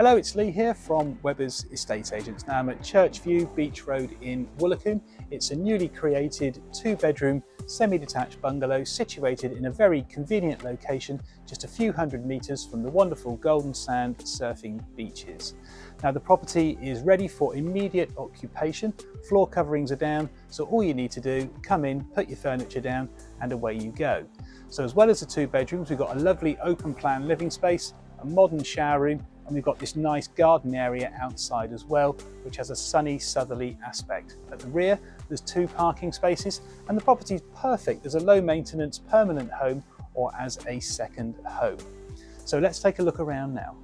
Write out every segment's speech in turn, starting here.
Hello, it's Lee here from Webber's Estate Agents. Now I'm at Churchview Beach Road in Woolacombe. It's a newly created 2-bedroom semi-detached bungalow situated in a very convenient location just a few hundred metres from the wonderful golden sand surfing beaches. Now the property is ready for immediate occupation. Floor coverings are down, so all you need to do, come in, put your furniture down and away you go. So as well as the 2 bedrooms, we've got a lovely open plan living space, a modern shower room, and we've got this nice garden area outside as well, which has a sunny southerly aspect. At the rear, there's 2 parking spaces, and the property is perfect as a low maintenance permanent home or as a second home. So let's take a look around now.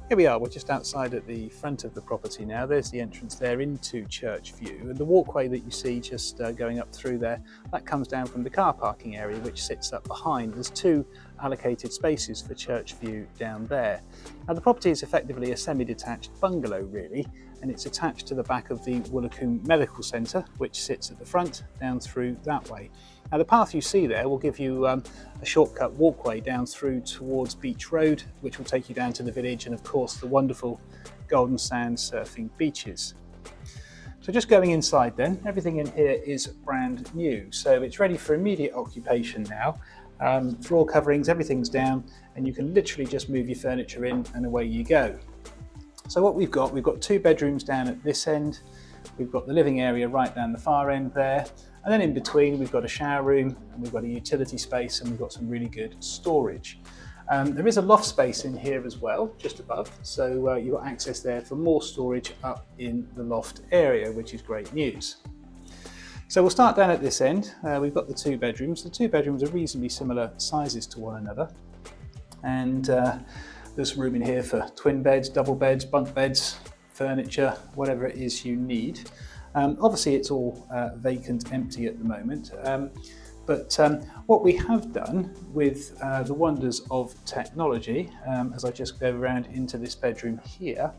Here we are, we're just outside at the front of the property now. There's the entrance there into Churchview, and the walkway that you see just going up through there, that comes down from the car parking area which sits up behind. There's 2 allocated spaces for Churchview down there. Now the property is effectively a semi-detached bungalow really, and it's attached to the back of the Woolacombe Medical Centre, which sits at the front down through that way. Now the path you see there will give you a shortcut walkway down through towards Beach Road, which will take you down to the village and of course the wonderful golden sand surfing beaches. So just going inside then, everything in here is brand new, so it's ready for immediate occupation now. Floor coverings, everything's down, and you can literally just move your furniture in and away you go. So what we've got 2 bedrooms down at this end, we've got the living area right down the far end there, and then in between we've got a shower room and we've got a utility space and we've got some really good storage. There is a loft space in here as well, just above, so you've got access there for more storage up in the loft area, which is great news. So we'll start down at this end. We've got the 2 bedrooms. The 2 bedrooms are reasonably similar sizes to one another, and there's room in here for twin beds, double beds, bunk beds, furniture, whatever it is you need. Obviously it's all vacant, empty at the moment, but what we have done with the wonders of technology, as I just go around into this bedroom here,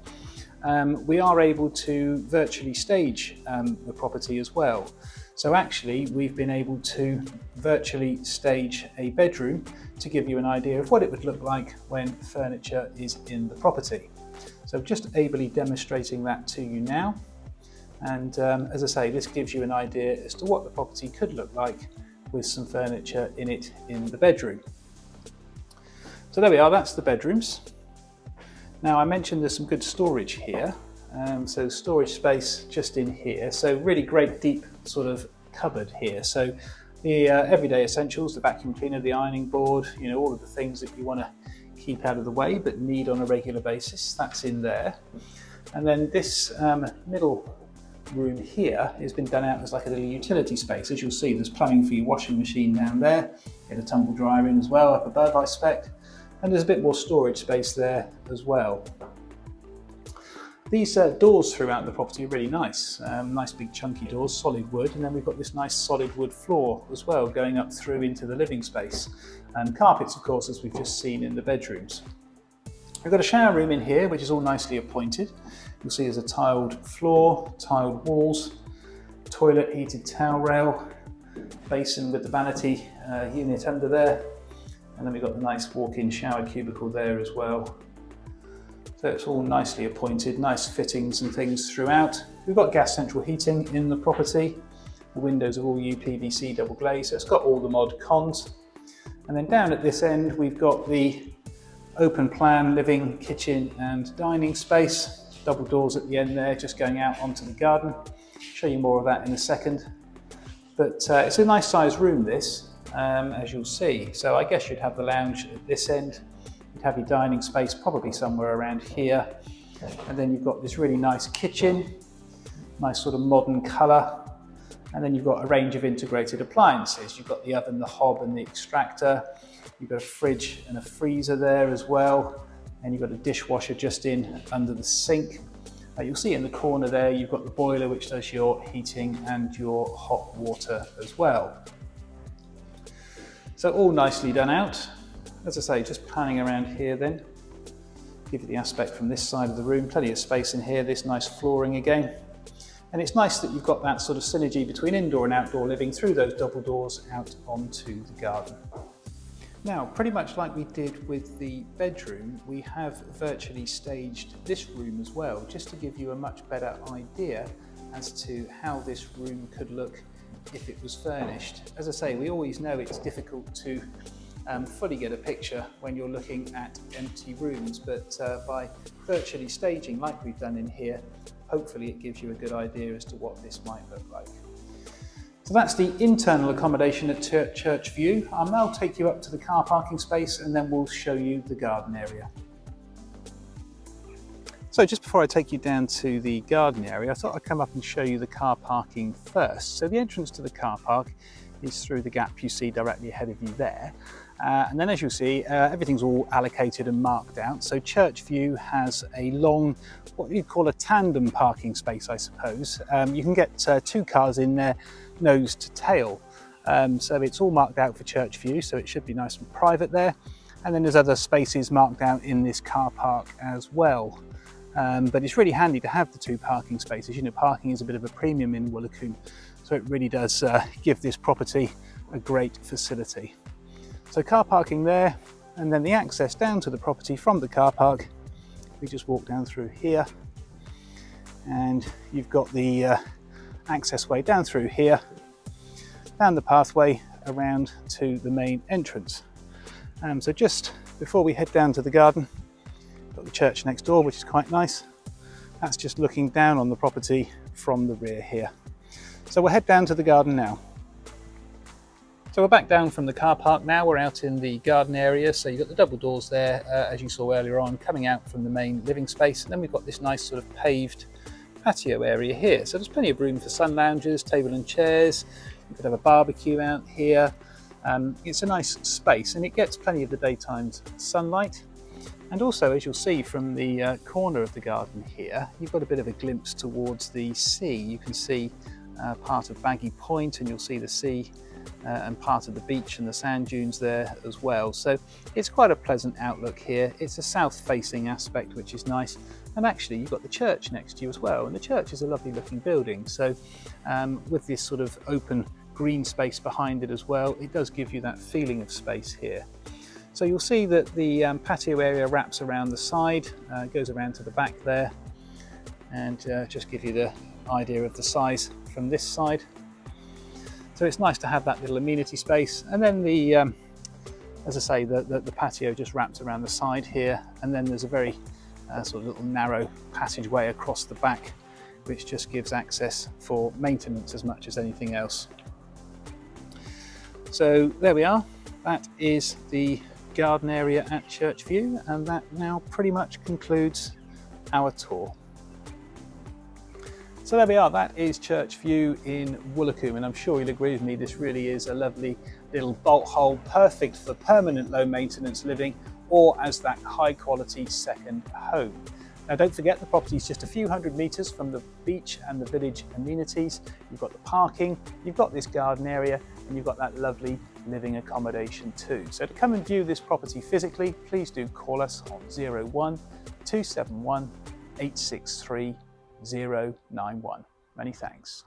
we are able to virtually stage the property as well. So actually we've been able to virtually stage a bedroom to give you an idea of what it would look like when furniture is in the property. So just ably demonstrating that to you now. And as I say, this gives you an idea as to what the property could look like with some furniture in it in the bedroom. So there we are, that's the bedrooms. Now I mentioned there's some good storage here, so storage space just in here, so really great deep sort of cupboard here. So the everyday essentials, the vacuum cleaner, the ironing board, you know, all of the things that you want to keep out of the way but need on a regular basis, that's in there. And then this middle room here has been done out as like a little utility space. As you'll see, there's plumbing for your washing machine down there, get a tumble dryer in as well up above I expect, and there's a bit more storage space there as well. These doors throughout the property are really nice, nice big chunky doors, solid wood, and then we've got this nice solid wood floor as well going up through into the living space, and carpets of course as we've just seen in the bedrooms. We've got a shower room in here which is all nicely appointed. You'll see there's a tiled floor, tiled walls, toilet, heated towel rail, basin with the vanity unit under there, and then we've got the nice walk-in shower cubicle there as well. So it's all nicely appointed, nice fittings and things throughout. We've got gas central heating in the property. The windows are all UPVC double glazed, so it's got all the mod cons. And then down at this end we've got the open plan living, kitchen and dining space. Double doors at the end there, just going out onto the garden. Show you more of that in a second. But it's a nice sized room this, as you'll see. So I guess you'd have the lounge at this end. You'd have your dining space probably somewhere around here. And then you've got this really nice kitchen, nice sort of modern colour. And then you've got a range of integrated appliances. You've got the oven, the hob and the extractor. You've got a fridge and a freezer there as well. And you've got a dishwasher just in under the sink. You'll see in the corner there, you've got the boiler which does your heating and your hot water as well. So all nicely done out. As I say, just panning around here then, give you the aspect from this side of the room. Plenty of space in here, this nice flooring again. And it's nice that you've got that sort of synergy between indoor and outdoor living through those double doors out onto the garden. Now, pretty much like we did with the bedroom, we have virtually staged this room as well, just to give you a much better idea as to how this room could look if it was furnished. As I say, we always know it's difficult to fully get a picture when you're looking at empty rooms, but by virtually staging like we've done in here, hopefully it gives you a good idea as to what this might look like. So that's the internal accommodation at Church View. I'll now take you up to the car parking space and then we'll show you the garden area. So just before I take you down to the garden area, I thought I'd come up and show you the car parking first. So the entrance to the car park is through the gap you see directly ahead of you there. And then as you'll see, everything's all allocated and marked out. So Church View has a long, what you'd call a tandem parking space, I suppose. You can get 2 cars in there, nose to tail. So it's all marked out for Church View, so it should be nice and private there. And then there's other spaces marked out in this car park as well. But it's really handy to have the 2 parking spaces. You know, parking is a bit of a premium in Woolacombe, so it really does give this property a great facility. So car parking there, and then the access down to the property from the car park. We just walk down through here, and you've got the access way down through here, down the pathway around to the main entrance. So just before we head down to the garden, got the church next door, which is quite nice. That's just looking down on the property from the rear here. So we'll head down to the garden now. So we're back down from the car park now, we're out in the garden area. So you've got the double doors there, as you saw earlier on, coming out from the main living space. And then we've got this nice sort of paved patio area here. So there's plenty of room for sun loungers, table and chairs. You could have a barbecue out here. It's a nice space and it gets plenty of the daytime sunlight. And also, as you'll see from the corner of the garden here, you've got a bit of a glimpse towards the sea. You can see part of Baggy Point, and you'll see the sea and part of the beach and the sand dunes there as well. So it's quite a pleasant outlook here. It's a south-facing aspect, which is nice. And actually, you've got the church next to you as well. And the church is a lovely looking building. So with this sort of open green space behind it as well, it does give you that feeling of space here. So you'll see that the patio area wraps around the side, goes around to the back there, and just give you the idea of the size from this side. So it's nice to have that little amenity space. And then the, as I say, the patio just wraps around the side here, and then there's a very sort of little narrow passageway across the back, which just gives access for maintenance as much as anything else. So there we are. That is the garden area at Church View, and that now pretty much concludes our tour. So there we are, that is Church View in Woolacombe, and I'm sure you'll agree with me, this really is a lovely little bolt hole, perfect for permanent low maintenance living or as that high quality second home. Now don't forget, the property is just a few hundred metres from the beach and the village amenities. You've got the parking, you've got this garden area, and you've got that lovely living accommodation too. So to come and view this property physically, please do call us on 01 271 863 091. Many thanks.